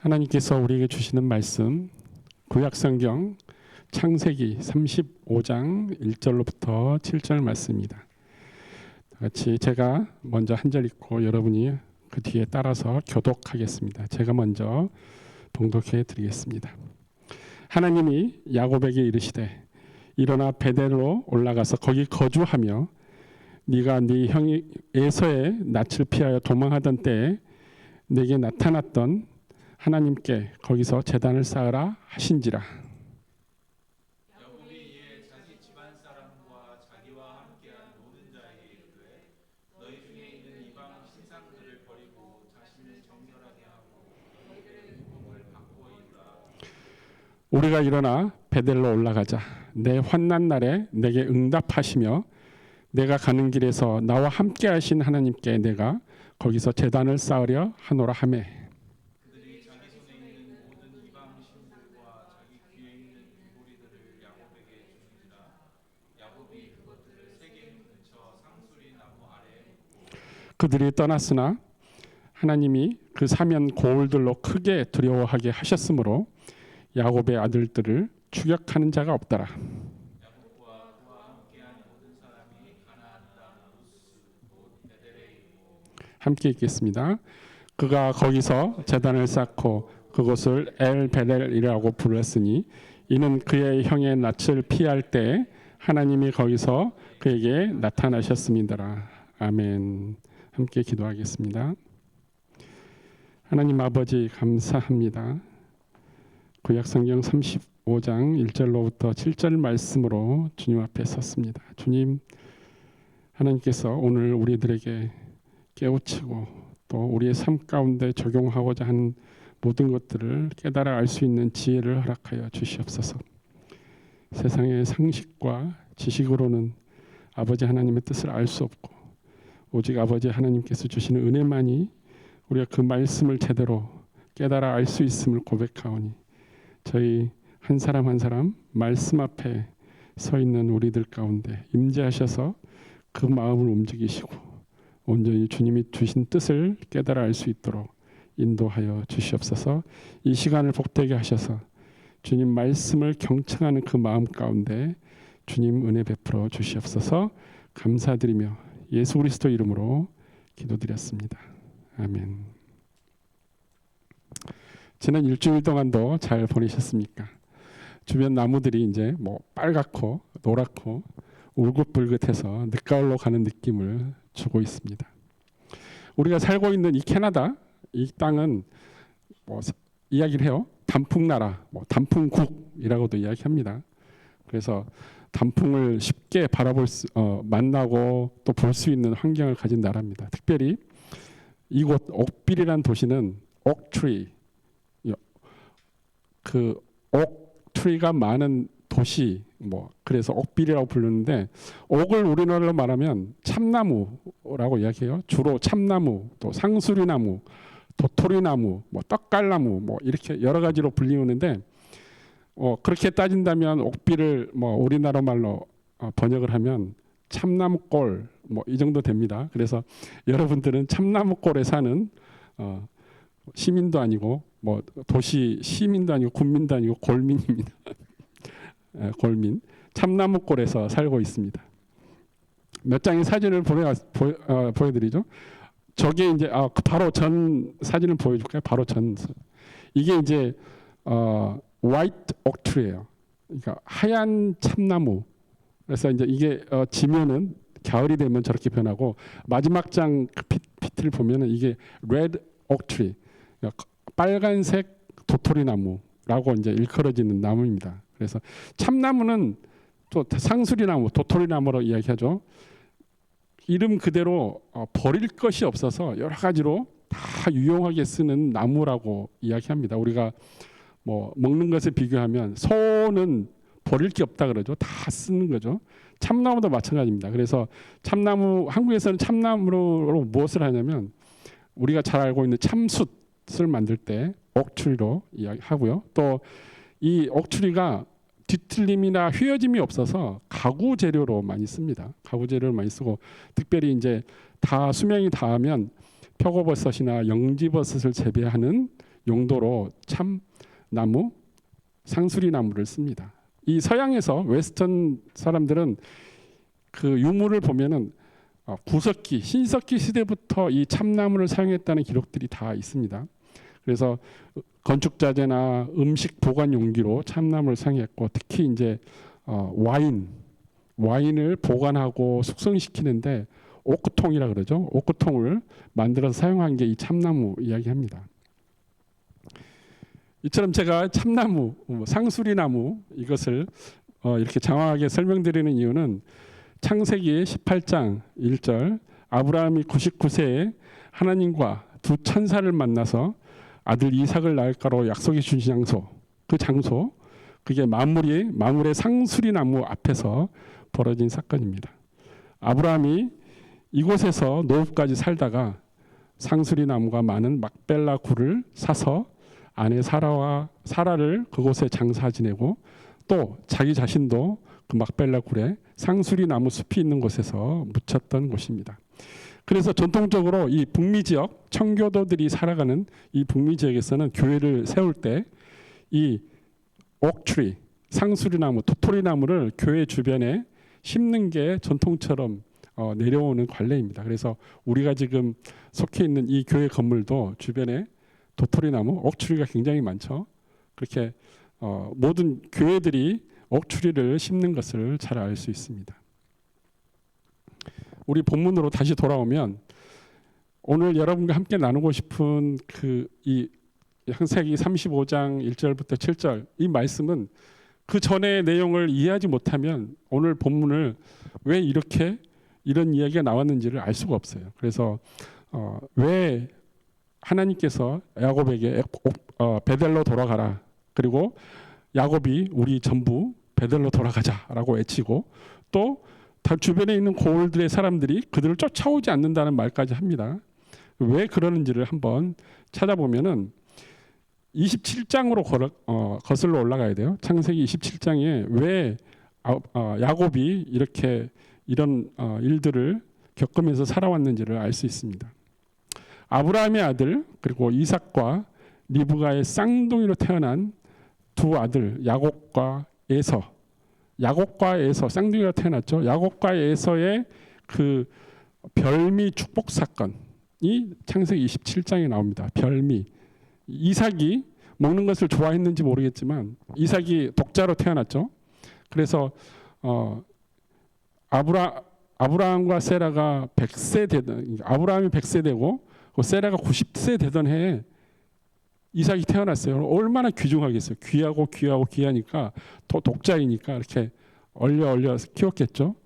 하나님께서 우리에게 주시는 말씀 구약성경 창세기 35장 1절로부터 7절 말씀입니다. 같이 제가 먼저 한 절 읽고 여러분이 그 뒤에 따라서 교독하겠습니다. 제가 먼저 봉독해 드리겠습니다. 하나님이 야곱에게 이르시되 일어나 베델로 올라가서 거기 거주하며 네가 네 형 에서의 낯을 피하여 도망하던 때에 내게 나타났던 하나님께 거기서 제단을 쌓으라 하신지라. 야곱이 이에 자기 집안 사람과 자기와 함께한 모든 자에게 이르되 너희 중에 있는 이방 신상들을 버리고 자신을 정결하게 하고 너희들의 죽음을 바꾸어이라. 우리가 일어나 베델로 올라가자. 내 환난 날에 내게 응답하시며 내가 가는 길에서 나와 함께 하신 하나님께 내가 거기서 제단을 쌓으려 하노라 하매. 그들이 자기 손에 있는 모든 이방 신들과 자기 귀에 있는 귀고리들을 야곱에게 주니라. 야곱이 그것들을 세겜 근처 상수리 나무 아래에 묻고 그들이 떠났으나 하나님이 그 사면 고울들로 크게 두려워하게 하셨으므로 야곱의 아들들을 추격하는 자가 없더라. 야곱과 그와 함께한 모든 사람이 가나안 땅 우스 곧 베델에 있고 함께 읽겠습니다. 그가 거기서 제단을 쌓고 그곳을 엘 베델이라고 불렀으니 이는 그의 형의 낯을 피할 때 하나님이 거기서 그에게 나타나셨음이더라. 아멘. 함께 기도하겠습니다. 하나님 아버지 감사합니다. 구약성경 35장 1절로부터 7절 말씀으로 주님 앞에 섰습니다. 주님, 하나님께서 오늘 우리들에게 깨우치고 또 우리의 삶 가운데 적용하고자 하는 모든 것들을 깨달아 알 수 있는 지혜를 허락하여 주시옵소서. 세상의 상식과 지식으로는 아버지 하나님의 뜻을 알 수 없고 오직 아버지 하나님께서 주시는 은혜만이 우리가 그 말씀을 제대로 깨달아 알 수 있음을 고백하오니 저희 한 사람 한 사람 말씀 앞에 서 있는 우리들 가운데 임재하셔서 그 마음을 움직이시고 온전히 주님이 주신 뜻을 깨달아 알 수 있도록 인도하여 주시옵소서. 이 시간을 복되게 하셔서 주님 말씀을 경청하는 그 마음 가운데 주님 은혜 베풀어 주시옵소서. 감사드리며 예수 그리스도 이름으로 기도드렸습니다. 아멘. 지난 일주일 동안도 잘 보내셨습니까? 주변 나무들이 이제 뭐 빨갛고 노랗고 울긋불긋해서 늦가을로 가는 느낌을 주고 있습니다. 우리가 살고 있는 이 캐나다 이 땅은 뭐 이야기를 해요. 단풍나라, 뭐 단풍국이라고도 이야기합니다. 그래서 단풍을 쉽게 만나고 또 볼 수 있는 환경을 가진 나라입니다. 특별히 이곳 옥빌이라는 도시는 옥트리, 그 옥트리가 많은 도시, 뭐 그래서 옥빌이라고 부르는데 옥을 우리나라로 말하면 참나무라고 이야기해요. 주로 참나무, 또 상수리나무, 도토리나무, 뭐 떡갈나무, 뭐 이렇게 여러 가지로 불리우는데 그렇게 따진다면 옥빌을 뭐 우리나라 말로 번역을 하면 참나무골 뭐 이 정도 됩니다. 그래서 여러분들은 참나무골에 사는 시민도 아니고 뭐 도시 시민도 아니고 군민도 아니고 골민입니다. 골민 참나무골에서 살고 있습니다. 몇 장의 사진을 보여드리죠. 저게 이제 바로 전 사진을 보여줄까요? 바로 전 이게 이제 화이트 옥트리예요. 그러니까 하얀 참나무. 그래서 이제 이게 지면은 가을이 되면 저렇게 변하고 마지막 장 피트를 보면은 이게 레드 옥트리, 그러니까 빨간색 도토리나무라고 이제 일컬어지는 나무입니다. 그래서 참나무는 또 상수리나무, 도토리나무로 이야기하죠. 이름 그대로 버릴 것이 없어서 여러 가지로 다 유용하게 쓰는 나무라고 이야기합니다. 우리가 뭐 먹는 것에 비교하면 소는 버릴 게 없다 그러죠. 다 쓰는 거죠. 참나무도 마찬가지입니다. 그래서 참나무, 한국에서는 참나무로 무엇을 하냐면 우리가 잘 알고 있는 참숯을 만들 때 옥추리로 이야기하고요. 또 이 옥추리가 뒤틀림이나 휘어짐이 없어서 가구 재료로 많이 씁니다. 가구 재료를 많이 쓰고 특별히 이제 다 수명이 닿으면 표고버섯이나 영지버섯을 재배하는 용도로 참나무, 상수리나무를 씁니다. 이 서양에서 웨스턴 사람들은 그 유물을 보면은 구석기, 신석기 시대부터 이 참나무를 사용했다는 기록들이 다 있습니다. 그래서 건축 자재나 음식 보관 용기로 참나무를 사용했고, 특히 이제 와인을 보관하고 숙성시키는데 오크통이라 그러죠. 오크통을 만들어서 사용한 게 이 참나무 이야기합니다. 이처럼 제가 참나무, 상수리나무 이것을 이렇게 장황하게 설명드리는 이유는 창세기 18장 1절 아브라함이 99세에 하나님과 두 천사를 만나서 아들 이삭을 낳을까로 약속해 주신 장소, 그 장소, 그게 마물의 상수리나무 앞에서 벌어진 사건입니다. 아브라함이 이곳에서 노후까지 살다가 상수리나무가 많은 막벨라 굴을 사서 아내 사라를 그곳에 장사 지내고, 또 자기 자신도 그 막벨라 굴에 상수리나무 숲이 있는 곳에서 묻혔던 곳입니다. 그래서 전통적으로 이 북미 지역 청교도들이 살아가는 이 북미 지역에서는 교회를 세울 때 이 옥트리, 상수리나무, 도토리나무를 교회 주변에 심는 게 전통처럼 내려오는 관례입니다. 그래서 우리가 지금 속해 있는 이 교회 건물도 주변에 도토리나무, 옥추리가 굉장히 많죠. 그렇게 모든 교회들이 옥추리를 심는 것을 잘 알 수 있습니다. 우리 본문으로 다시 돌아오면 오늘 여러분과 함께 나누고 싶은 이 창세기 35장 1절부터 7절 이 말씀은 그 전의 내용을 이해하지 못하면 오늘 본문을 왜 이런 이야기가 나왔는지를 알 수가 없어요. 그래서 왜 하나님께서 야곱에게 베델로 돌아가라, 그리고 야곱이 우리 전부 베델로 돌아가자라고 외치고, 또 주변에 있는 고을들의 사람들이 그들을 쫓아오지 않는다는 말까지 합니다. 왜 그러는지를 한번 찾아보면은 27장으로 거슬러 올라가야 돼요. 창세기 27장에 왜 야곱이 이런 일들을 겪으면서 살아왔는지를 알 수 있습니다. 아브라함의 아들, 그리고 이삭과 리브가의 쌍둥이로 태어난 두 아들 야곱과 에서, 쌍둥이가 태어났죠. 야곱과 에서의 그 별미 축복 사건이 창세기 27장에 나옵니다. 별미. 이삭이 먹는 것을 좋아했는지 모르겠지만 이삭이 독자로 태어났죠. 그래서 아브라함과 세라가 100세 되던, 아브라함이 100세 되고 세라가 90세 되던 해에 이삭이 태어났어요. 얼마나 귀중하겠어요. 귀하니까 더 독자이니까 이렇게 얼려 키웠겠죠.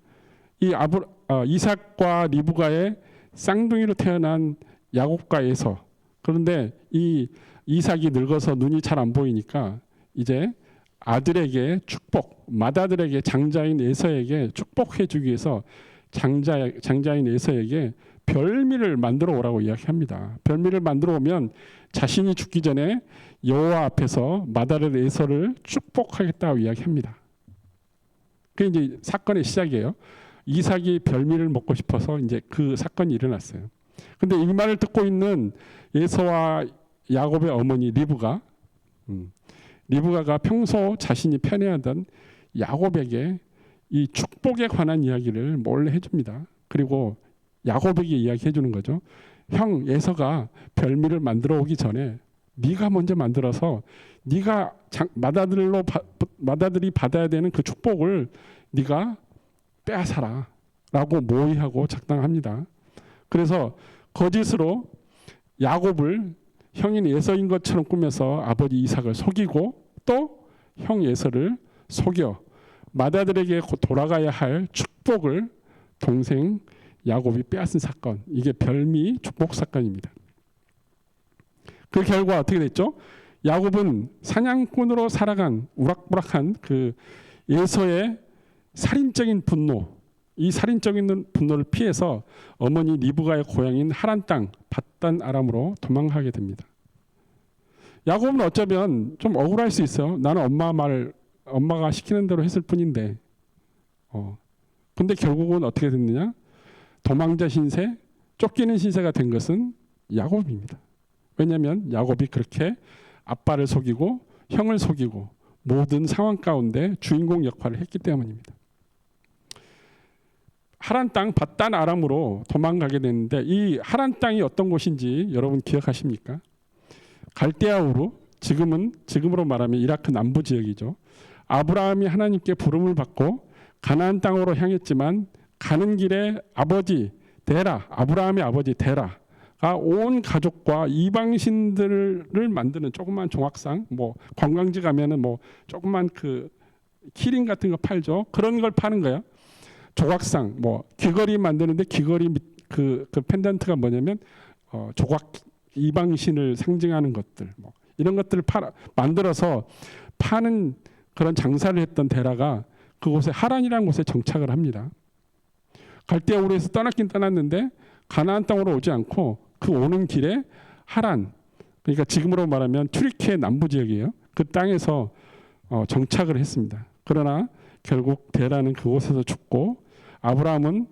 이삭과 리브가의 쌍둥이로 태어난 야곱과 에서. 그런데 이 이삭이 늙어서 눈이 잘 안 보이니까 이제 아들에게 맏아들에게 장자인 에서에게 축복해 주기 위해서 장자인 에서에게 별미를 만들어 오라고 이야기합니다. 별미를 만들어 오면 자신이 죽기 전에 여호와 앞에서 맏아들 에서를 축복하겠다고 이야기합니다. 그게 이제 사건의 시작이에요. 이삭이 별미를 먹고 싶어서 이제 그 사건이 일어났어요. 근데 이 말을 듣고 있는 에서와 야곱의 어머니 리브가가 평소 자신이 편애하던 야곱에게 이 축복에 관한 이야기를 몰래 해줍니다. 그리고 야곱에게 이야기해 주는 거죠. 형 에서가 별미를 만들어 오기 전에 네가 먼저 만들어서 네가 맏아들이 받아야 되는 그 축복을 네가 빼앗아라 라고 모의하고 작당합니다. 그래서 거짓으로 야곱을 형인 에서인 것처럼 꾸며서 아버지 이삭을 속이고, 또 형 에서를 속여 맏아들에게 돌아가야 할 축복을 동생 야곱이 빼앗은 사건, 이게 별미 축복 사건입니다. 그 결과 어떻게 됐죠? 야곱은 사냥꾼으로 살아간 우락부락한 그 에서의 살인적인 분노, 이 살인적인 분노를 피해서 어머니 리브가의 고향인 하란 땅 밧단 아람으로 도망하게 됩니다. 야곱은 어쩌면 좀 억울할 수 있어요. 나는 엄마가 시키는 대로 했을 뿐인데. 근데 결국은 어떻게 됐느냐? 도망자 신세, 쫓기는 신세가 된 것은 야곱입니다. 왜냐하면 야곱이 그렇게 아빠를 속이고 형을 속이고 모든 상황 가운데 주인공 역할을 했기 때문입니다. 하란 땅 밧단 아람으로 도망가게 됐는데 이 하란 땅이 어떤 곳인지 여러분 기억하십니까? 갈대아 우르, 지금으로 말하면 이라크 남부 지역이죠. 아브라함이 하나님께 부름을 받고 가나안 땅으로 향했지만 가는 길에 아버지 데라, 아브라함의 아버지 데라가 온 가족과 이방신들을 만드는 조그만 종합상, 뭐 관광지 가면은 뭐 조그만 그 키링 같은 거 팔죠. 그런 걸 파는 거야. 조각상, 뭐 귀걸이 만드는데 귀걸이 그 펜던트가 뭐냐면 조각 이방신을 상징하는 것들, 뭐 이런 것들을 만들어서 파는 그런 장사를 했던 데라가 그곳에 하란이라는 곳에 정착을 합니다. 갈대아 우르에서 떠났긴 떠났는데 가나안 땅으로 오지 않고 그 오는 길에 하란, 그러니까 지금으로 말하면 튀르키예 남부 지역이에요. 그 땅에서 정착을 했습니다. 그러나 결국 데라는 그곳에서 죽고 아브라함은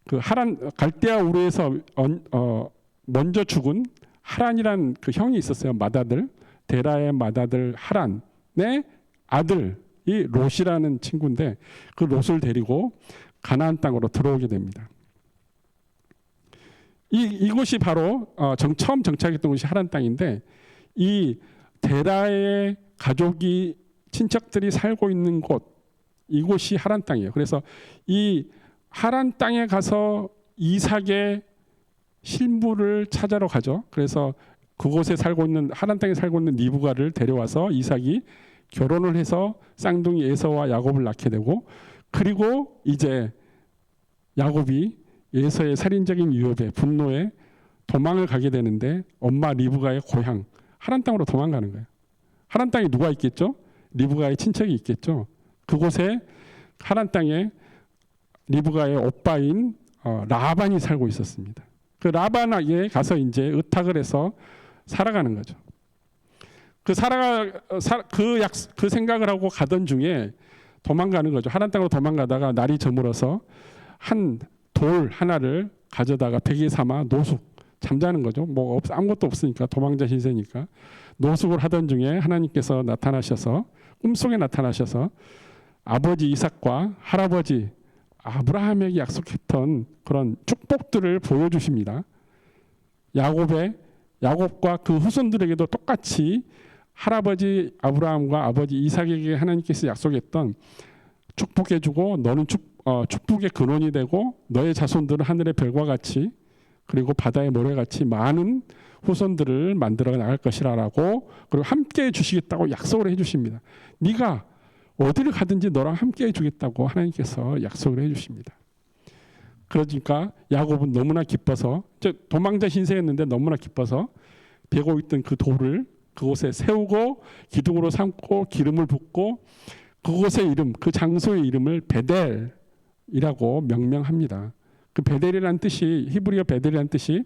그 하란 갈대아 우르에서 먼저 죽은 하란이란 그 형이 있었어요. 맏아들, 데라의 맏아들 하란의 아들이 롯이라는 친구인데 그 롯을 데리고 가나안 땅으로 들어오게 됩니다. 이곳이 바로 처음 정착했던 곳이 하란 땅인데 이 데라의 가족이 친척들이 살고 있는 곳, 이곳이 하란 땅이에요. 그래서 이 하란 땅에 가서 이삭의 신부를 찾아러 가죠. 그래서 그곳에 살고 있는 하란 땅에 살고 있는 리브가를 데려와서 이삭이 결혼을 해서 쌍둥이 에서와 야곱을 낳게 되고, 그리고 이제 야곱이 에서의 살인적인 유업에 분노에 도망을 가게 되는데 엄마 리브가의 고향 하란 땅으로 도망가는 거예요. 하란 땅에 누가 있겠죠? 리브가의 친척이 있겠죠. 그곳에 하란 땅에 리브가의 오빠인 라반이 살고 있었습니다. 그 라반에게 가서 이제 의탁을 해서 살아가는 거죠. 그 생각을 하고 가던 중에 도망가는 거죠. 하란 땅으로 도망가다가 날이 저물어서 한 돌 하나를 가져다가 베개 삼아 노숙, 잠자는 거죠. 뭐 아무것도 없으니까, 도망자 신세니까 노숙을 하던 중에 하나님께서 나타나셔서 꿈속에 나타나셔서 아버지 이삭과 할아버지 아브라함에게 약속했던 그런 축복들을 보여주십니다. 야곱과 그 후손들에게도 똑같이 할아버지 아브라함과 아버지 이삭에게 하나님께서 약속했던 축복해주고 너는 축복의 근원이 되고 너의 자손들은 하늘의 별과 같이 그리고 바다의 모래같이 많은 후손들을 만들어 나갈 것이라고, 그리고 함께 해주시겠다고 약속을 해주십니다. 네가 어디를 가든지 너랑 함께 해주겠다고 하나님께서 약속을 해주십니다. 그러니까 야곱은 너무나 기뻐서, 도망자 신세였는데 너무나 기뻐서 베고 있던 그 돌을 그곳에 세우고 기둥으로 삼고 기름을 붓고 그곳의 이름, 그 장소의 이름을 베델이라고 명명합니다. 그 베델이라는 뜻이, 히브리어 베델이라는 뜻이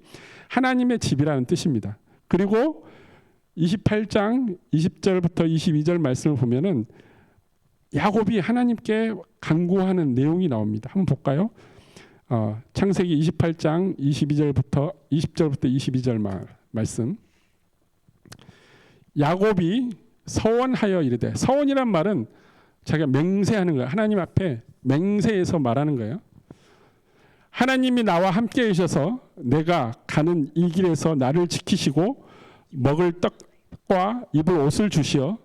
하나님의 집이라는 뜻입니다. 그리고 28장 20절부터 22절 말씀을 보면은 야곱이 하나님께 간구하는 내용이 나옵니다. 한번 볼까요? 창세기 28장 20절부터 22절 말씀. 야곱이 서원하여 이르되, 서원이란 말은 자기가 맹세하는 거예요. 하나님 앞에 맹세해서 말하는 거예요. 하나님이 나와 함께 계셔서 내가 가는 이 길에서 나를 지키시고 먹을 떡과 입을 옷을 주시어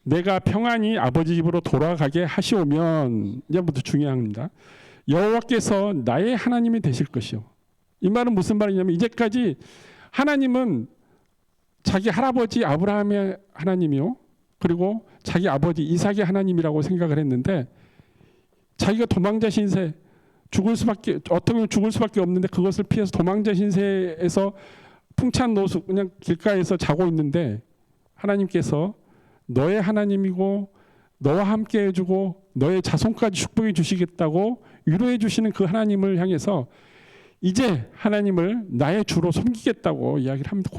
내가 평안히 아버지 집으로 돌아가게 하시오면, 이제부터 중요합니다. 여호와께서 나의 하나님이 되실 것이요. 이 말은 무슨 말이냐면 이제까지 하나님은 자기 할아버지 아브라함의 하나님이요, 그리고 자기 아버지 이삭의 하나님이라고 생각을 했는데 자기가 도망자 신세, 어떻게 보면 죽을 수밖에 없는데 그것을 피해서 도망자 신세에서 풍찬 노숙, 그냥 길가에서 자고 있는데 하나님께서 너의 하나님이고 너와 함께 해주고 너의 자손까지 축복해 주시겠다고 위로해 주시는 그 하나님을 향해서 이제 하나님을 나의 주로 섬기겠다고 이야기를 합니다.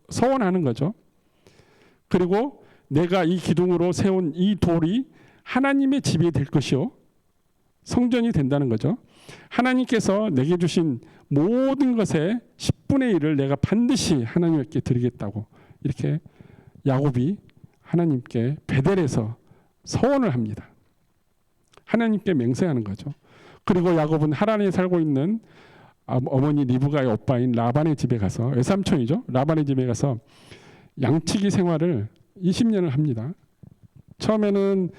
서원하는 거죠. 그리고 내가 이 기둥으로 세운 이 돌이 하나님의 집이 될 것이요, 성전이 된다는 거죠. 하나님께서 내게 주신 모든 것의 10분의 1을 내가 반드시 하나님께 드리겠다고 이렇게 야곱이 하나님께 베델에서 서원을 합니다. 하나님께 맹세하는 거죠. 그리고 야곱은 하란에 살고 있는 어머니 리브가의 오빠인 라반의 집에 가서, 외삼촌이죠. 라반의 집에 가서 양치기 생활을 20년을 합니다. 처음에는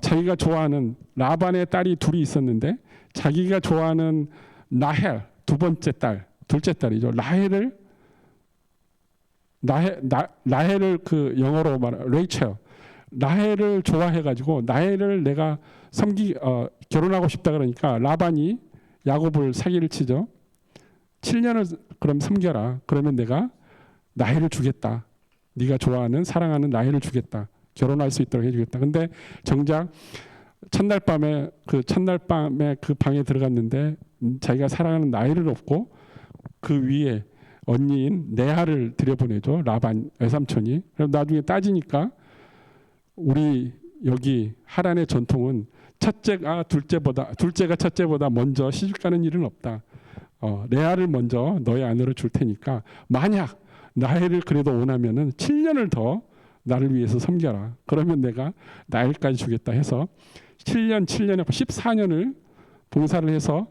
자기가 좋아하는 라반의 딸이 둘이 있었는데 자기가 좋아하는 라헬, 둘째 딸이죠. 라헬을 그 영어로 말하는 레이첼, 라헬을 좋아해가지고 라헬을 내가 결혼하고 싶다 그러니까 라반이 야곱을 사기를 치죠. 7년을 그럼 섬겨라. 그러면 내가 라헬을 주겠다. 네가 좋아하는 사랑하는 라헬을 주겠다. 결혼할 수 있도록 해주겠다. 근데 정작 첫날 밤에 그 방에 들어갔는데 자기가 사랑하는 라헬을 없고 그 위에 언니인 레아를 들여보내죠. 라반 외삼촌이. 그럼 나중에 따지니까 우리 여기 하란의 전통은 둘째가 첫째보다 먼저 시집가는 일은 없다. 레아를 먼저 너의 아내로 줄 테니까 만약 라헬을 그래도 원하면은 7년을 더 나를 위해서 섬겨라. 그러면 내가 라헬까지 주겠다 해서 7년에 14년을 봉사를 해서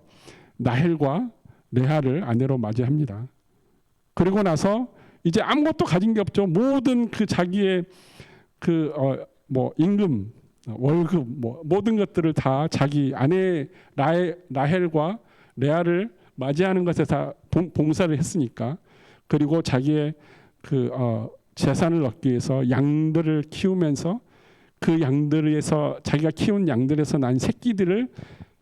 라헬과 레아를 아내로 맞이합니다. 그리고 나서 이제 아무것도 가진 게 없죠. 모든 그 자기의 임금, 월급, 모든 것들을 다 자기 아내 라헬과 레아를 맞이하는 것에 다 봉사를 했으니까, 그리고 자기의 재산을 얻기 위해서 양들을 키우면서 그 양들에서 자기가 키운 양들에서 난 새끼들을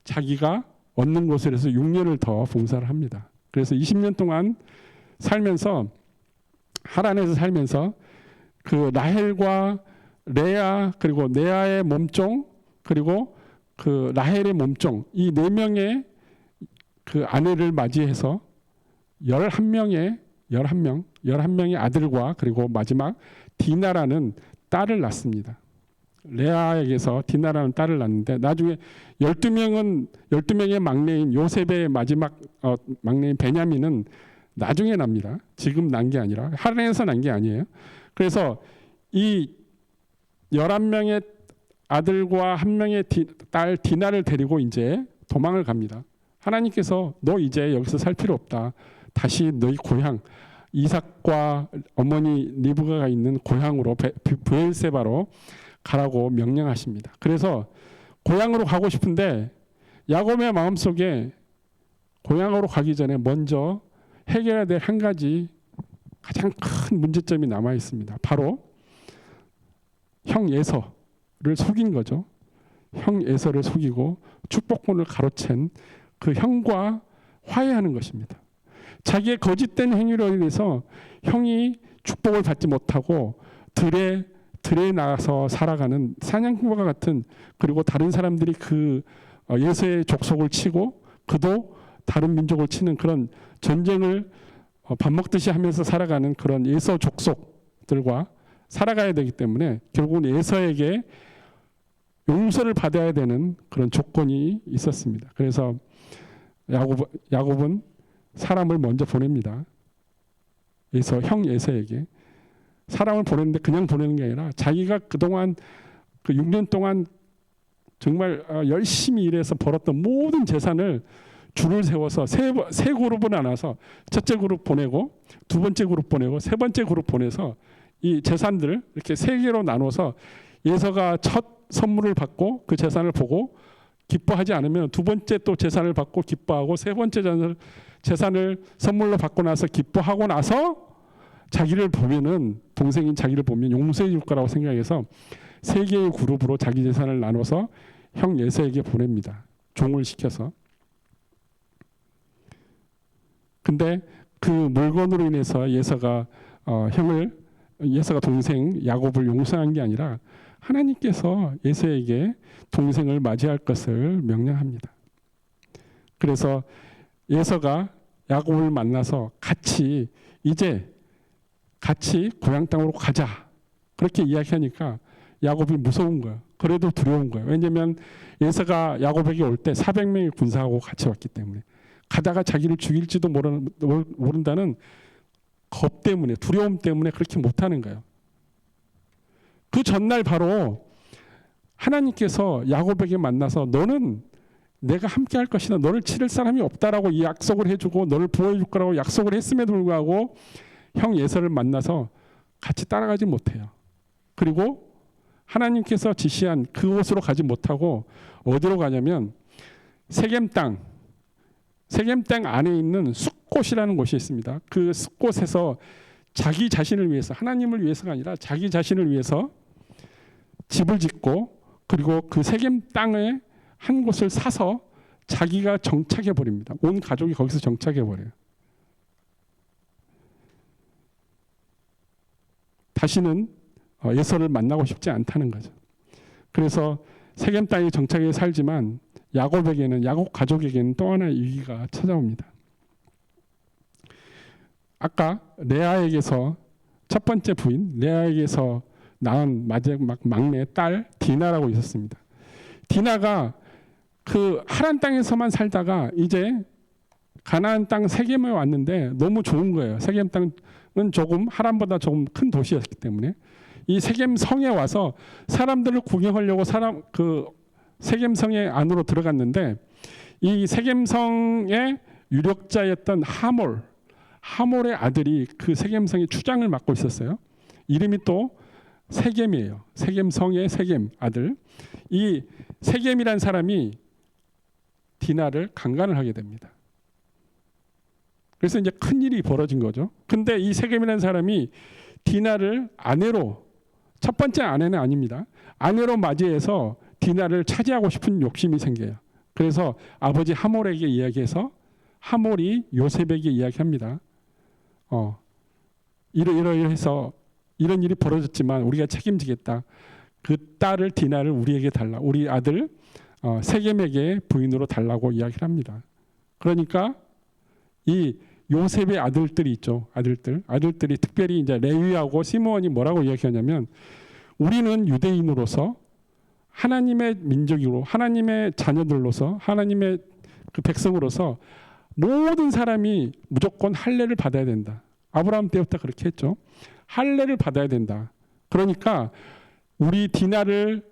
자기가 얻는 곳에서 6년을 더 봉사를 합니다. 그래서 20년 동안 살면서 하란에서 살면서 그 라헬과 레아 그리고 레아의 몸종 그리고 그 라헬의 몸종 이 4명의 그 아내를 맞이해서 11명의 아들과 그리고 마지막 디나라는 딸을 낳습니다. 레아에게서 디나라는 딸을 낳는데 나중에 12명의 막내인 요셉의 마지막 막내인 베냐민은 나중에 납니다. 지금 난 게 아니라 하란에서 난 게 아니에요. 그래서 이 11명의 아들과 1명의 딸 디나를 데리고 이제 도망을 갑니다. 하나님께서 너 이제 여기서 살 필요 없다. 다시 너희 고향 이삭과 어머니 리브가가 있는 고향으로 브엘세바로 가라고 명령하십니다. 그래서 고향으로 가고 싶은데 야곱의 마음속에 고향으로 가기 전에 먼저 해결해야 될 한 가지 가장 큰 문제점이 남아 있습니다. 바로 형 에서를 속인 거죠. 형 에서를 속이고 축복권을 가로챈 그 형과 화해하는 것입니다. 자기의 거짓된 행위로 인해서 형이 축복을 받지 못하고 들에 나가서 살아가는 사냥꾼과 같은, 그리고 다른 사람들이 그 예서의 족속을 치고 그도 다른 민족을 치는 그런 전쟁을 밥 먹듯이 하면서 살아가는 그런 예서 족속들과 살아가야 되기 때문에 결국은 예서에게 용서를 받아야 되는 그런 조건이 있었습니다. 그래서 야곱은 사람을 먼저 보냅니다. 형 예서에게 사람을 보냈는데 그냥 보내는 게 아니라 자기가 그동안 그 6년 동안 정말 열심히 일해서 벌었던 모든 재산을 줄을 세워서 세 그룹을 나눠서 첫째 그룹 보내고 두 번째 그룹 보내고 세 번째 그룹 보내서 이 재산들을 이렇게 3개로 나눠서 예서가 첫 선물을 받고 그 재산을 보고 기뻐하지 않으면 두 번째 또 재산을 받고 기뻐하고 세 번째 재산을 선물로 받고 나서 기뻐하고 나서 자기를 보면은 동생인 자기를 보면 용서해 줄 거라고 생각해서 3개의 그룹으로 자기 재산을 나눠서 형 예서에게 보냅니다. 종을 시켜서. 근데 그 물건으로 인해서 예서가 동생 야곱을 용서한 게 아니라 하나님께서 예서에게 동생을 맞이할 것을 명령합니다. 그래서 예서가 야곱을 만나서 같이 고향 땅으로 가자 그렇게 이야기하니까 야곱이 무서운 거예요. 그래도 두려운 거예요. 왜냐하면 에서가 야곱에게 올 때 400명의 군사하고 같이 왔기 때문에 가다가 자기를 죽일지도 모른다는 겁 때문에, 두려움 때문에 그렇게 못하는 거예요. 그 전날 바로 하나님께서 야곱에게 만나서 너는 내가 함께 할 것이다, 너를 치를 사람이 없다라고 이 약속을 해주고 너를 보호해 줄 거라고 약속을 했음에도 불구하고 형 예서를 만나서 같이 따라가지 못해요. 그리고 하나님께서 지시한 그곳으로 가지 못하고 어디로 가냐면 세겜 땅 안에 있는 숫곳이라는 곳이 있습니다. 그 숫곳에서 자기 자신을 위해서, 하나님을 위해서가 아니라 자기 자신을 위해서 집을 짓고, 그리고 그 세겜 땅에 한 곳을 사서 자기가 정착해 버립니다. 온 가족이 거기서 정착해 버려요. 다시는 에서를 만나고 싶지 않다는 거죠. 그래서 세겜 땅에 정착해 살지만 야곱 가족에게는 또 하나의 위기가 찾아옵니다. 아까 레아에게서 첫 번째 부인 레아에게서 낳은 마지막 막내 딸 디나라고 있었습니다. 디나가 그 하란 땅에서만 살다가 이제 가나안 땅 세겜에 왔는데 너무 좋은 거예요. 세겜 땅은 조금 하란보다 조금 큰 도시였기 때문에 이 세겜 성에 와서 사람들을 구경하려고 그 세겜 성의 안으로 들어갔는데 이 세겜 성의 유력자였던 하몰의 아들이 그 세겜 성의 추장을 맡고 있었어요. 이름이 또 세겜이에요. 세겜 성의 세겜 아들. 이 세겜이란 사람이 디나를 강간을 하게 됩니다. 그래서 이제 큰 일이 벌어진 거죠. 근데 이 세겜이라는 사람이 디나를 아내로, 첫 번째 아내는 아닙니다, 아내로 맞이해서 디나를 차지하고 싶은 욕심이 생겨요. 그래서 아버지 하몰에게 이야기해서 하몰이 요셉에게 이야기합니다. 이러해서 이런 일이 벌어졌지만 우리가 책임지겠다. 그 딸을 디나를 우리에게 달라. 우리 아들 세겜에게 부인으로 달라고 이야기를 합니다. 그러니까 이 요셉의 아들들이 있죠. 아들들이 특별히 이제 레위하고 시므온이 뭐라고 이야기하냐면 우리는 유대인으로서 하나님의 민족으로, 하나님의 자녀들로서, 하나님의 그 백성으로서 모든 사람이 무조건 할례를 받아야 된다. 아브라함 때부터 그렇게 했죠. 할례를 받아야 된다. 그러니까 우리 디나를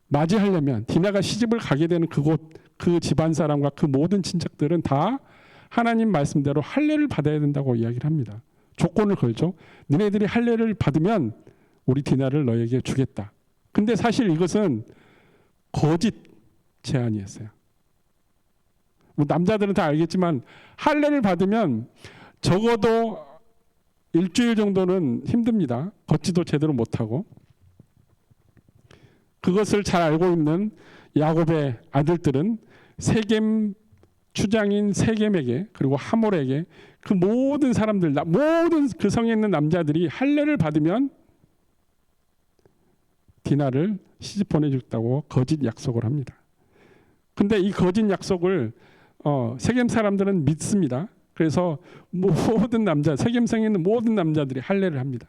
맞이하려면, 디나가 시집을 가게 되는 그곳, 그 집안 사람과 그 모든 친척들은 다 하나님 말씀대로 할례를 받아야 된다고 이야기를 합니다. 조건을 걸죠. 너네들이 할례를 받으면 우리 디나를 너에게 주겠다. 근데 사실 이것은 거짓 제안이었어요. 남자들은 다 알겠지만 할례를 받으면 적어도 일주일 정도는 힘듭니다. 걷지도 제대로 못하고. 그것을 잘 알고 있는 야곱의 아들들은 세겜 추장인 세겜에게, 그리고 하몰에게, 그 모든 사람들, 모든 그 성에 있는 남자들이 할례를 받으면 디나를 시집 보내주겠다고 거짓 약속을 합니다. 근데 이 거짓 약속을 세겜 사람들은 믿습니다. 그래서 모든 남자, 세겜성에 있는 모든 남자들이 할례를 합니다.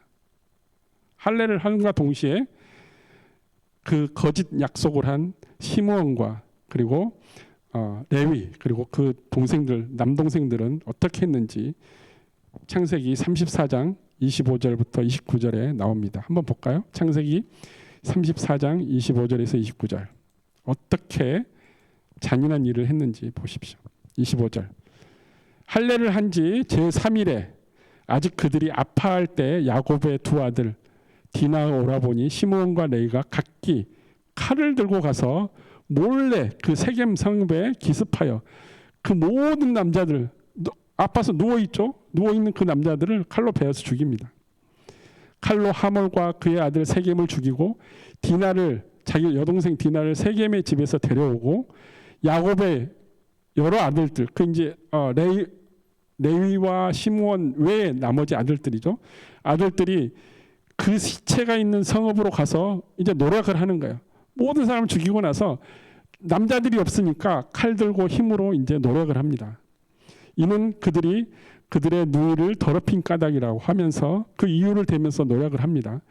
할례를 함과 동시에 그 거짓 약속을 한 시므온과 그리고 레위, 그리고 그 동생들, 남동생들은 어떻게 했는지 창세기 34장 25절부터 29절에 나옵니다. 한번 볼까요? 창세기 34장 25절에서 29절. 어떻게 잔인한 일을 했는지 보십시오. 25절. 할례를 한 지 제3일에 아직 그들이 아파할 때 야곱의 두 아들 디나가 오라보니 시므온과 레위가 각기 칼을 들고 가서 몰래 그 세겜 성읍에 기습하여 그 모든 남자들, 아파서 누워있죠? 누워있는 그 남자들을 칼로 베어서 죽입니다. 칼로 하몰과 그의 아들 세겜을 죽이고 디나를, 자기 여동생 디나를 세겜의 집에서 데려오고 야곱의 여러 아들들, 그 이제 레위와 시므온 외에 나머지 아들들이죠. 아들들이 그 시체가 있는 성읍으로 가서 이제 노력을 하는 거예요. 모든 사람을 죽이고 나서 남자들이 없으니까 칼 들고 힘으로 이제 노력을 합니다. 이는 그들이 그들의 누이를 더럽힌 까닭이라고 하면서 그 이유를 대면서 노력을 합니다.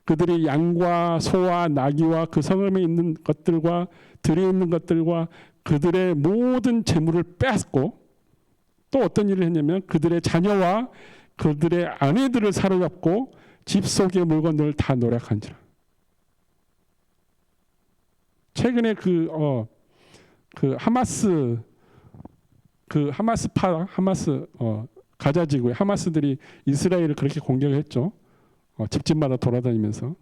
그들이 양과 소와 나귀와 그 성읍에 있는 것들과 들에 있는 것들과 그들의 모든 재물을 빼앗고 또 어떤 일을 했냐면 그들의 자녀와 그들의 아내들을 사로잡고 집 속의 물건들을 다 노략한지라. 최근에 그 하마스 가자 지구에 하마스들이 이스라엘을 그렇게 공격했죠. 집집마다 돌아다니면서.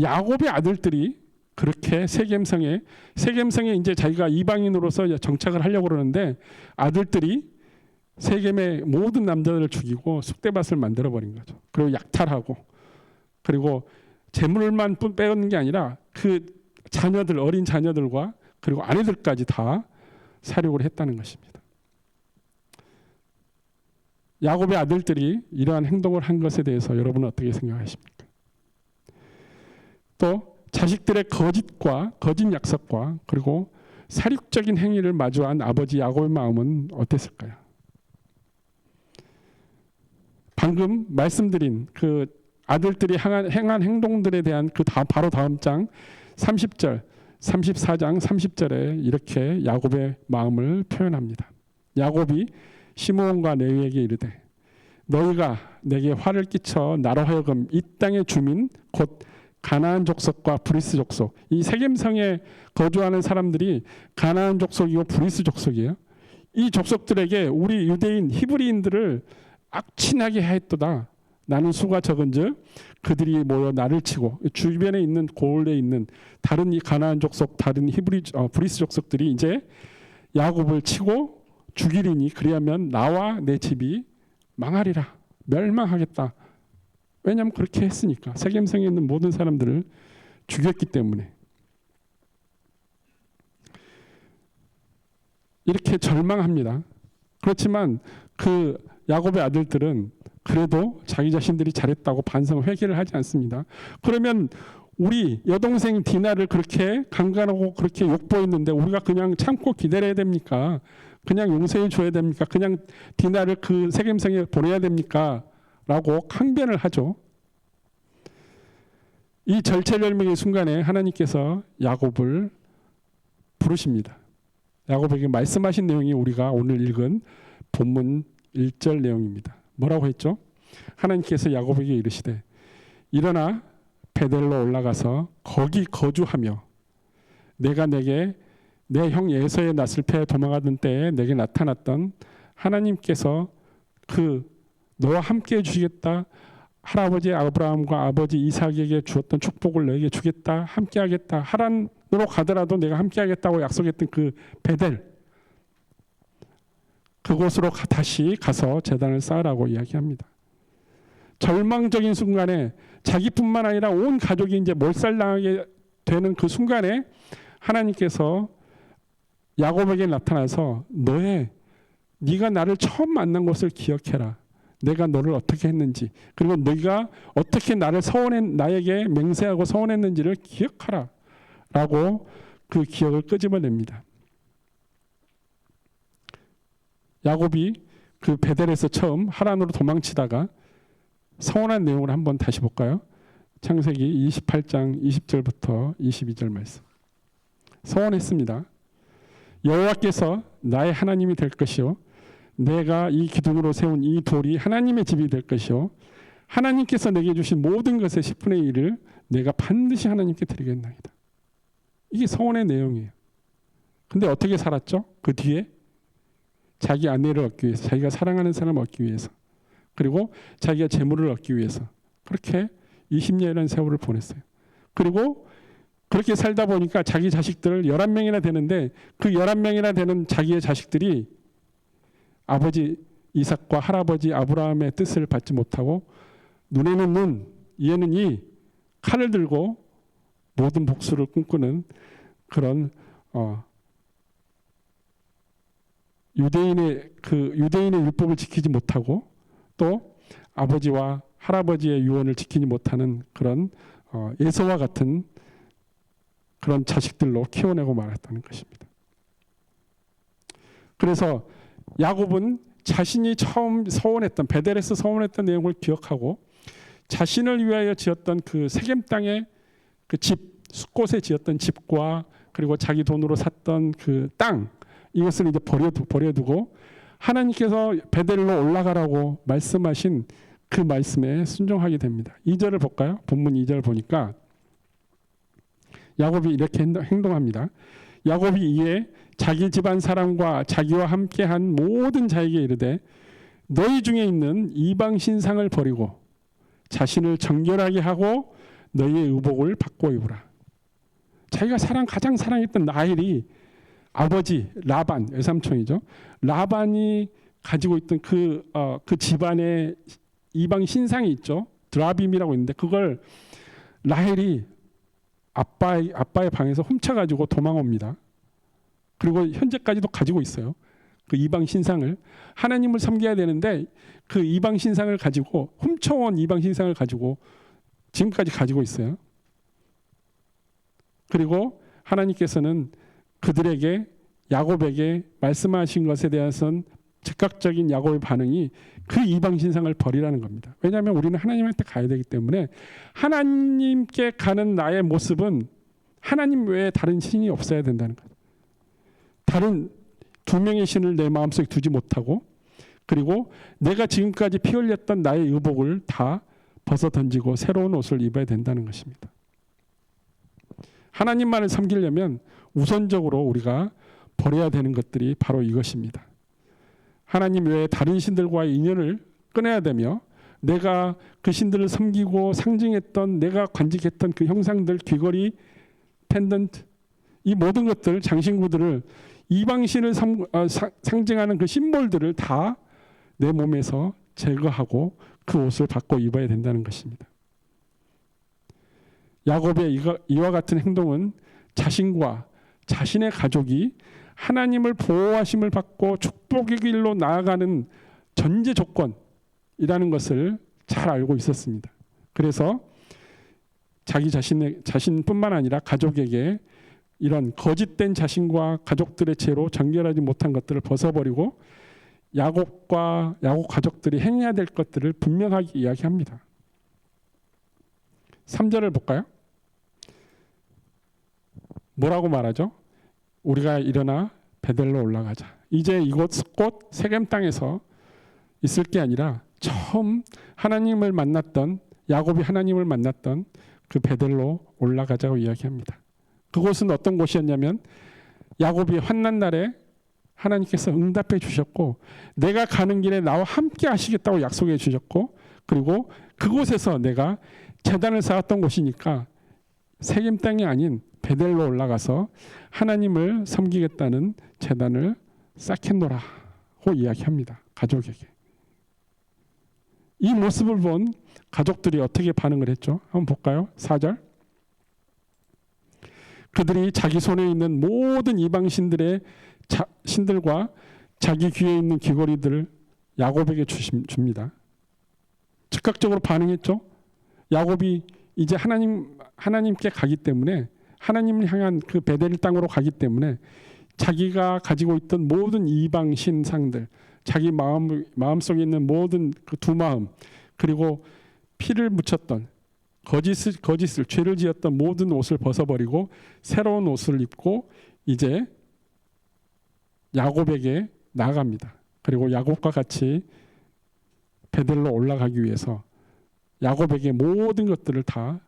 야곱의 아들들이 그렇게 세겜성에 이제 자기가 이방인으로서 정착을 하려고 그러는데 아들들이 세겜의 모든 남자들을 죽이고 쑥대밭을 만들어 버린 거죠. 그리고 약탈하고 그리고 재물만 빼앗는 게 아니라 그 자녀들 어린 자녀들과 그리고 아내들까지 다 살육을 했다는 것입니다. 야곱의 아들들이 이러한 행동을 한 것에 대해서 여러분은 어떻게 생각하십니까? 또 자식들의 거짓과 거짓 약속과 그리고 살육적인 행위를 마주한 아버지 야곱의 마음은 어땠을까요? 방금 말씀드린 그 아들들이 행한 행동들에 대한 그 바로 다음 장 30절, 34장 30절에 이렇게 야곱의 마음을 표현합니다. 야곱이 시므온과 레위에게 이르되 너희가 내게 화를 끼쳐 나로 하여금 이 땅의 주민 곧 가나안 족속과 브리스 족속, 이 세겜성에 거주하는 사람들이 가나안 족속이고 브리스 족속이에요. 이 족속들에게 우리 유대인 히브리인들을 악친하게 하였도다. 나는 수가 적은즉 그들이 모여 나를 치고 주변에 있는 고을에 있는 다른 이 가나안 족속, 다른 브리스 족속들이 이제 야곱을 치고 죽이리니 그리하면 나와 내 집이 망하리라, 멸망하겠다. 왜냐하면 그렇게 했으니까. 세겜성에 있는 모든 사람들을 죽였기 때문에. 이렇게 절망합니다. 그렇지만 그 야곱의 아들들은 그래도 자기 자신들이 잘했다고 반성 회개를 하지 않습니다. 그러면 우리 여동생 디나를 그렇게 강간하고 그렇게 욕보였는데 우리가 그냥 참고 기다려야 됩니까? 그냥 용서해 줘야 됩니까? 그냥 디나를 그 세겜성에 보내야 됩니까? 라고 항변을 하죠. 이 절체절명의 순간에 하나님께서 야곱을 부르십니다. 야곱에게 말씀하신 내용이 우리가 오늘 읽은 본문 1절 내용입니다. 뭐라고 했죠? 하나님께서 야곱에게 이르시되 일어나 베델로 올라가서 거기 거주하며 내가 내게 내 형 에서의 낯을 패 도망하던 때에 내게 나타났던 하나님께서 그 너와 함께 해주시겠다, 할아버지 아브라함과 아버지 이삭에게 주었던 축복을 너에게 주겠다, 함께 하겠다, 하란으로 가더라도 내가 함께 하겠다고 약속했던 그 베델, 그곳으로 다시 가서 제단을 쌓으라고 이야기합니다. 절망적인 순간에 자기뿐만 아니라 온 가족이 이제 몰살당하게 되는 그 순간에 하나님께서 야곱에게 나타나서 네가 나를 처음 만난 것을 기억해라. 내가 너를 어떻게 했는지, 그리고 네가 어떻게 나에게 맹세하고 서원했는지를 기억하라 라고 그 기억을 끄집어냅니다. 야곱이 그 베델에서 처음 하란으로 도망치다가 서원한 내용을 한번 다시 볼까요? 창세기 28장 20절부터 22절 말씀. 서원했습니다. 여호와께서 나의 하나님이 될 것이요 내가 이 기둥으로 세운 이 돌이 하나님의 집이 될 것이요 하나님께서 내게 주신 모든 것의 10분의 1을 내가 반드시 하나님께 드리겠나이다. 이게 서원의 내용이에요. 근데 어떻게 살았죠? 그 뒤에 자기 아내를 얻기 위해서, 자기가 사랑하는 사람을 얻기 위해서, 그리고 자기가 재물을 얻기 위해서 그렇게 20년이라는 세월을 보냈어요. 그리고 그렇게 살다 보니까 자기 자식들 11명이나 되는데 그 11명이나 되는 자기의 자식들이 아버지 이삭과 할아버지 아브라함의 뜻을 받지 못하고 눈에는 눈, 이에는 이 칼을 들고 모든 복수를 꿈꾸는 그런 유대인의 율법을 지키지 못하고 또 아버지와 할아버지의 유언을 지키지 못하는 그런 에서와 같은 그런 자식들로 키워내고 말았다는 것입니다. 그래서 야곱은 자신이 처음 서원했던 베델에서 서원했던 내용을 기억하고 자신을 위하여 지었던 그 세겜 땅의 그 집, 숲곳에 지었던 집과 그리고 자기 돈으로 샀던 그 땅, 이것을 이제 버려두고 하나님께서 베델로 올라가라고 말씀하신 그 말씀에 순종하게 됩니다. 2절을 볼까요? 본문 2절 보니까 야곱이 이렇게 행동합니다. 야곱이 이에 자기 집안 사람과 자기와 함께한 모든 자에게 이르되 너희 중에 있는 이방 신상을 버리고 자신을 정결하게 하고 너희의 의복을 바꿔 입으라. 자기가 가장 사랑했던 라헬이 아버지 라반, 외삼촌이죠. 라반이 가지고 있던 그 집안의 이방 신상이 있죠. 드라빔이라고 있는데 그걸 라헬이 아빠의 방에서 훔쳐가지고 도망옵니다. 그리고 현재까지도 가지고 있어요. 그 이방 신상을 하나님을 섬겨야 되는데 그 이방 신상을 가지고 훔쳐온 이방 신상을 가지고 지금까지 가지고 있어요. 그리고 하나님께서는 그들에게 야곱에게 말씀하신 것에 대해서는 즉각적인 야곱의 반응이 그 이방 신상을 버리라는 겁니다. 왜냐하면 우리는 하나님한테 가야 되기 때문에 하나님께 가는 나의 모습은 하나님 외에 다른 신이 없어야 된다는 거예요. 다른 두 명의 신을 내 마음속에 두지 못하고 그리고 내가 지금까지 피 흘렸던 나의 의복을 다 벗어 던지고 새로운 옷을 입어야 된다는 것입니다. 하나님만을 섬기려면 우선적으로 우리가 버려야 되는 것들이 바로 이것입니다. 하나님 외에 다른 신들과의 인연을 끊어야 되며 내가 그 신들을 섬기고 상징했던 내가 간직했던 그 형상들, 귀걸이, 펜던트 이 모든 것들, 장신구들을 이방신을 상징하는 그 심볼들을 다 내 몸에서 제거하고 그 옷을 바꿔 입어야 된다는 것입니다. 야곱의 이와 같은 행동은 자신과 자신의 가족이 하나님을 보호하심을 받고 축복의 길로 나아가는 전제 조건이라는 것을 잘 알고 있었습니다. 그래서 자기 자신뿐만 아니라 가족에게 이런 거짓된 자신과 가족들의 죄로 정결하지 못한 것들을 벗어버리고 야곱 가족들이 행해야 될 것들을 분명하게 이야기합니다. 3절을 볼까요? 뭐라고 말하죠? 우리가 일어나 베델로 올라가자. 이제 이곳 곧 세겜 땅에서 있을 게 아니라 처음 하나님을 만났던 야곱이 하나님을 만났던 그 베델로 올라가자고 이야기합니다. 그곳은 어떤 곳이었냐면 야곱이 환난 날에 하나님께서 응답해 주셨고 내가 가는 길에 나와 함께 하시겠다고 약속해 주셨고 그리고 그곳에서 내가 제단을 쌓았던 곳이니까 세겜 땅이 아닌 베델로 올라가서 하나님을 섬기겠다는 제단을 쌓겠노라고 이야기합니다. 가족에게. 이 모습을 본 가족들이 어떻게 반응을 했죠? 한번 볼까요? 4절. 그들이 자기 손에 있는 모든 이방신들의 신들과 자기 귀에 있는 귀걸이들을 야곱에게 줍니다. 즉각적으로 반응했죠. 야곱이 이제 하나님께 가기 때문에 하나님을 향한 그 베델 땅으로 가기 때문에 자기가 가지고 있던 모든 이방 신상들, 자기 마음속에 있는 모든 그 두 마음, 그리고 피를 묻혔던 거짓을 죄를 지었던 모든 옷을 벗어버리고 새로운 옷을 입고 이제 야곱에게 나아갑니다. 그리고 야곱과 같이 베델로 올라가기 위해서 야곱에게 모든 것들을 다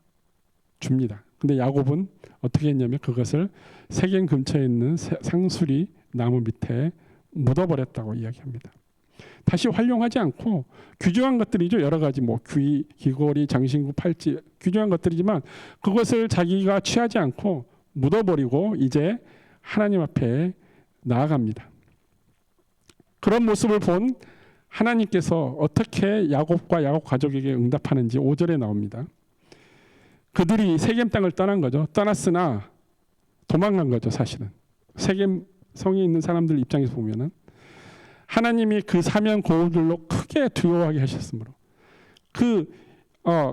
줍니다. 근데 야곱은 어떻게 했냐면 그것을 세겜 근처에 있는 상수리 나무 밑에 묻어버렸다고 이야기합니다. 다시 활용하지 않고 귀중한 것들이죠. 여러 가지 귀걸이, 장신구, 팔찌 귀중한 것들이지만 그것을 자기가 취하지 않고 묻어버리고 이제 하나님 앞에 나아갑니다. 그런 모습을 본 하나님께서 어떻게 야곱과 야곱 가족에게 응답하는지 5절에 나옵니다. 그들이 세겜 땅을 떠난 거죠. 떠났으나 도망간 거죠. 사실은 세겜 성에 있는 사람들 입장에서 보면은 하나님이 그 사면 고울들로 크게 두려워하게 하셨으므로 그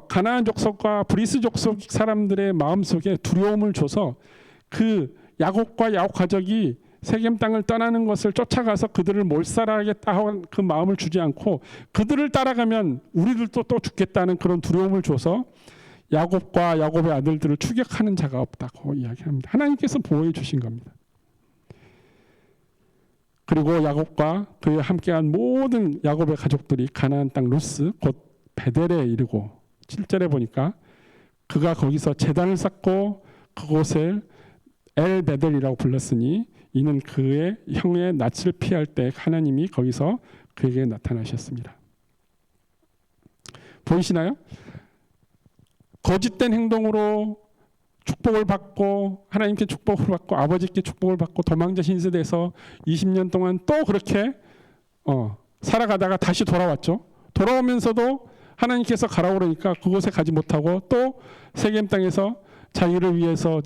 가나안 족속과 브리스 족속 사람들의 마음속에 두려움을 줘서 그 야곱과 야곱 가족이 세겜 땅을 떠나는 것을 쫓아가서 그들을 몰살하겠다 하는 그 마음을 주지 않고 그들을 따라가면 우리들도 또 죽겠다는 그런 두려움을 줘서 야곱과 야곱의 아들들을 추격하는 자가 없다고 이야기합니다. 하나님께서 보호해 주신 겁니다. 그리고 야곱과 그에 함께한 모든 야곱의 가족들이 가나안 땅 루스 곧 베델에 이르고 7절에 보니까 그가 거기서 제단을 쌓고 그곳을 엘 베델이라고 불렀으니 이는 그의 형의 낯을 피할 때 하나님이 거기서 그에게 나타나셨습니다. 보이시나요? 거짓된 행동으로 축복을 받고 하나님께 축복을 받고 아버지께 축복을 받고 도망자 신세대에서 20년 동안 또 그렇게 살아가다가 다시 돌아왔죠. 돌아오면서도 하나님께서 가라고 그러니까 그곳에 가지 못하고 또 세겜 땅에서 자기를 위해서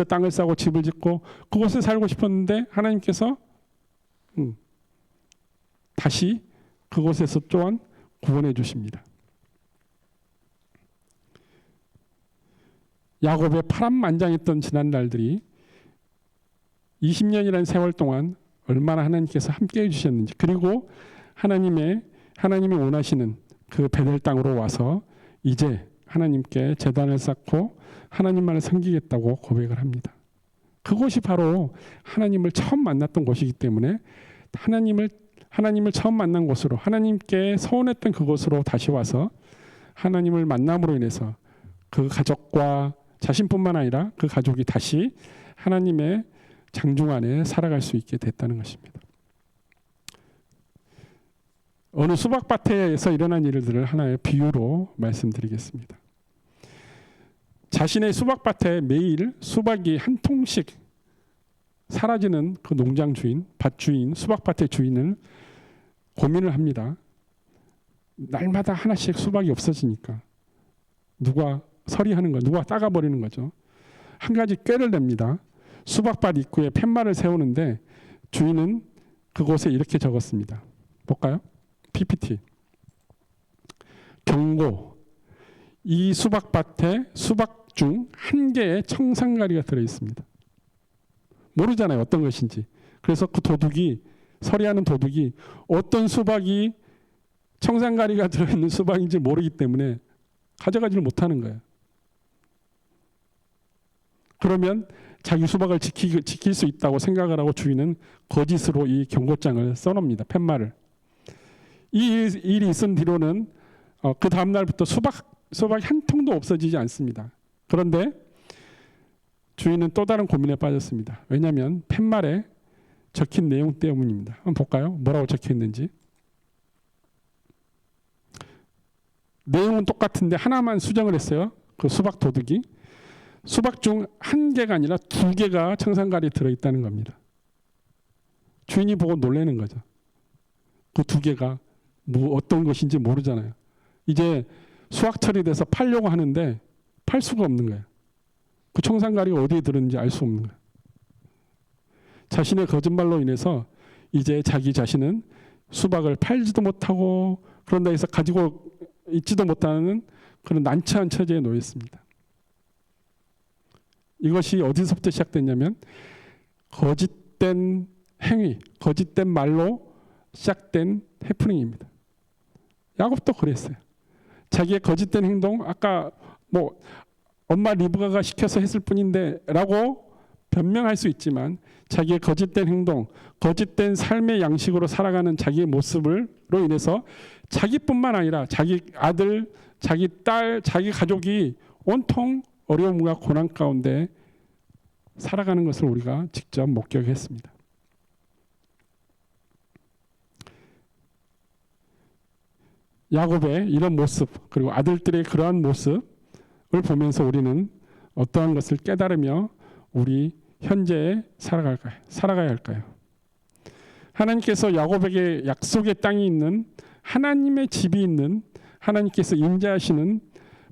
땅을 싸고 집을 짓고 그곳에 살고 싶었는데 하나님께서 다시 그곳에서 또한 구원해 주십니다. 야곱의 파란만장했던 지난 날들이 20년이라는 세월 동안 얼마나 하나님께서 함께해 주셨는지, 그리고 하나님이 원하시는 그 베델 땅으로 와서 이제 하나님께 제단을 쌓고 하나님만을 섬기겠다고 고백을 합니다. 그곳이 바로 하나님을 처음 만났던 곳이기 때문에 하나님을 처음 만난 곳으로, 하나님께 서원했던 그곳으로 다시 와서 하나님을 만남으로 인해서 그 가족과 자신뿐만 아니라 그 가족이 다시 하나님의 장중 안에 살아갈 수 있게 됐다는 것입니다. 어느 수박밭에서 일어난 일들을 하나의 비유로 말씀드리겠습니다. 자신의 수박밭에 매일 수박이 한 통씩 사라지는 그 농장 주인, 밭 주인, 수박밭의 주인을 고민을 합니다. 날마다 하나씩 수박이 없어지니까 누가 서리하는 거, 누가 따가버리는 거죠. 한 가지 꾀를 냅니다. 수박밭 입구에 팻말을 세우는데 주인은 그곳에 이렇게 적었습니다. 볼까요? PPT. 경고. 이 수박밭에 수박 중 한 개의 청산가리가 들어있습니다. 모르잖아요, 어떤 것인지. 그래서 그 도둑이, 서리하는 도둑이 어떤 수박이 청산가리가 들어있는 수박인지 모르기 때문에 가져가지를 못하는 거예요. 그러면 자기 수박을 지킬 수 있다고 생각을 하고 주인은 거짓으로 이 경고장을 써놓습니다. 팻말을. 이 일이 있은 뒤로는 그 다음날부터 수박이 한 통도 없어지지 않습니다. 그런데 주인은 또 다른 고민에 빠졌습니다. 왜냐하면 팻말에 적힌 내용 때문입니다. 한번 볼까요? 뭐라고 적혀 있는지. 내용은 똑같은데 하나만 수정을 했어요. 그 수박 도둑이. 수박 중 한 개가 아니라 2개가 청산가리에 들어있다는 겁니다. 주인이 보고 놀라는 거죠. 그 2개가 어떤 것인지 모르잖아요. 이제 수확철이 돼서 팔려고 하는데 팔 수가 없는 거예요. 그 청산가리가 어디에 들었는지 알 수 없는 거예요. 자신의 거짓말로 인해서 이제 자기 자신은 수박을 팔지도 못하고 그런다 해서 가지고 있지도 못하는 그런 난처한 처지에 놓였습니다. 이것이 어디서부터 시작됐냐면 거짓된 행위, 거짓된 말로 시작된 해프닝입니다. 야곱도 그랬어요. 자기의 거짓된 행동, 아까 엄마 리브가가 시켜서 했을 뿐인데 라고 변명할 수 있지만 자기의 거짓된 행동, 거짓된 삶의 양식으로 살아가는 자기의 모습으로 인해서 자기뿐만 아니라 자기 아들, 자기 딸, 자기 가족이 온통 어려움과 고난 가운데 살아가는 것을 우리가 직접 목격했습니다. 야곱의 이런 모습, 그리고 아들들의 그러한 모습을 보면서 우리는 어떠한 것을 깨달으며 우리 현재에 살아가야 할까요? 하나님께서 야곱에게 약속의 땅이 있는, 하나님의 집이 있는, 하나님께서 임재하시는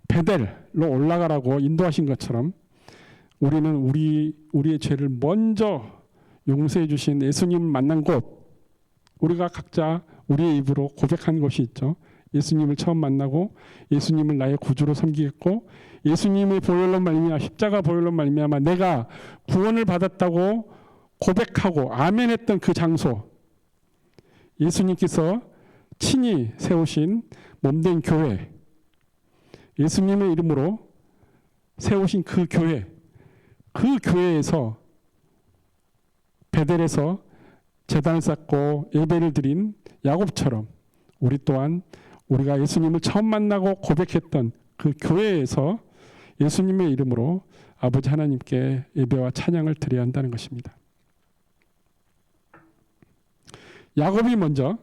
베델로 올라가라고 인도하신 것처럼 우리는 우리의 죄를 먼저 용서해 주신 예수님 만난 곳, 우리가 각자 우리의 입으로 고백한 것이 있죠. 예수님을 처음 만나고 예수님을 나의 구주로 섬기겠고 예수님의 보혈로 말미암아 십자가 보혈로 말미암아 내가 구원을 받았다고 고백하고 아멘했던 그 장소, 예수님께서 친히 세우신 몸된 교회, 예수님의 이름으로 세우신 그 교회에서 베델에서 제단을 쌓고 예배를 드린 야곱처럼 우리 또한 우리가 예수님을 처음 만나고 고백했던 그 교회에서 예수님의 이름으로 아버지 하나님께 예배와 찬양을 드려야 한다는 것입니다. 야곱이 먼저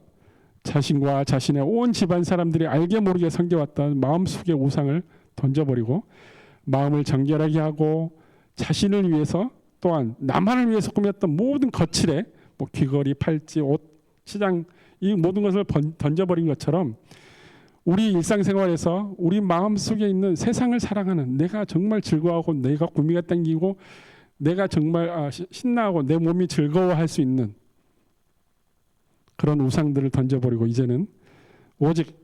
자신과 자신의 온 집안 사람들이 알게 모르게 섬겨왔던 마음속의 우상을 던져버리고 마음을 정결하게 하고 자신을 위해서 또한 나만을 위해서 꾸몄던 모든 거칠에 귀걸이, 팔찌, 옷, 시장 이 모든 것을 던져버린 것처럼 우리 일상생활에서 우리 마음속에 있는 세상을 사랑하는 내가 정말 즐거워하고 내가 구미가 당기고 내가 정말 신나고 내 몸이 즐거워할 수 있는 그런 우상들을 던져버리고 이제는 오직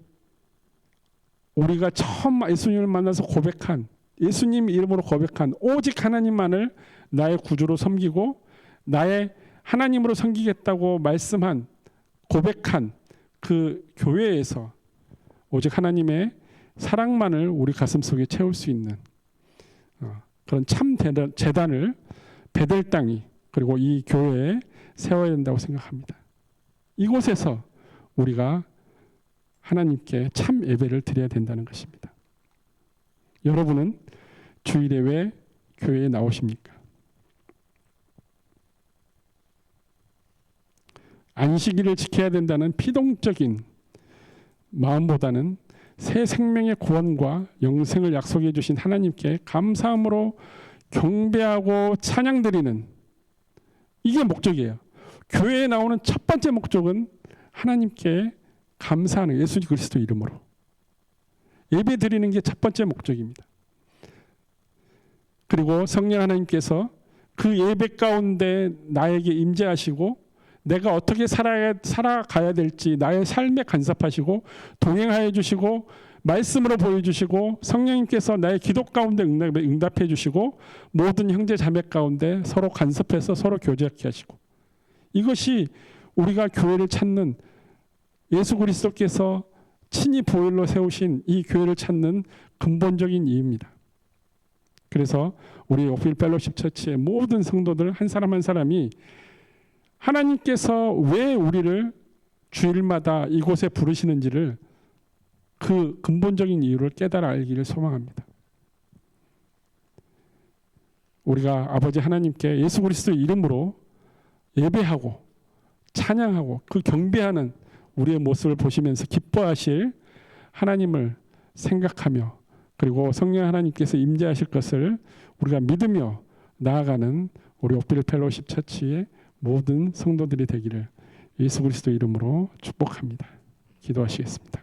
우리가 처음 예수님을 만나서 고백한 예수님 이름으로 고백한 오직 하나님만을 나의 구주로 섬기고 나의 하나님으로 섬기겠다고 말씀한 고백한 그 교회에서 오직 하나님의 사랑만을 우리 가슴속에 채울 수 있는 그런 참 재단을 베델 땅이 그리고 이 교회에 세워야 된다고 생각합니다. 이곳에서 우리가 하나님께 참 예배를 드려야 된다는 것입니다. 여러분은 주일에 왜 교회에 나오십니까? 안식일을 지켜야 된다는 피동적인 마음보다는 새 생명의 구원과 영생을 약속해 주신 하나님께 감사함으로 경배하고 찬양드리는 이게 목적이에요. 교회에 나오는 첫 번째 목적은 하나님께 감사하는 예수 그리스도 이름으로 예배 드리는 게 첫 번째 목적입니다. 그리고 성령 하나님께서 그 예배 가운데 나에게 임재하시고 내가 어떻게 살아가야 될지 나의 삶에 간섭하시고 동행하여 주시고 말씀으로 보여주시고 성령님께서 나의 기도 가운데 응답해 주시고 모든 형제 자매 가운데 서로 간섭해서 서로 교제하게 하시고 이것이 우리가 교회를 찾는 예수 그리스도께서 친히 보혈로 세우신 이 교회를 찾는 근본적인 이유입니다. 그래서 우리 오필 펠로십 처치의 모든 성도들 한 사람 한 사람이 하나님께서 왜 우리를 주일마다 이곳에 부르시는지를 그 근본적인 이유를 깨달아 알기를 소망합니다. 우리가 아버지 하나님께 예수 그리스도의 이름으로 예배하고 찬양하고 그 경배하는 우리의 모습을 보시면서 기뻐하실 하나님을 생각하며 그리고 성령 하나님께서 임재하실 것을 우리가 믿으며 나아가는 우리 옥빌 펠로십 처치의 모든 성도들이 되기를 예수 그리스도 이름으로 축복합니다. 기도하시겠습니다.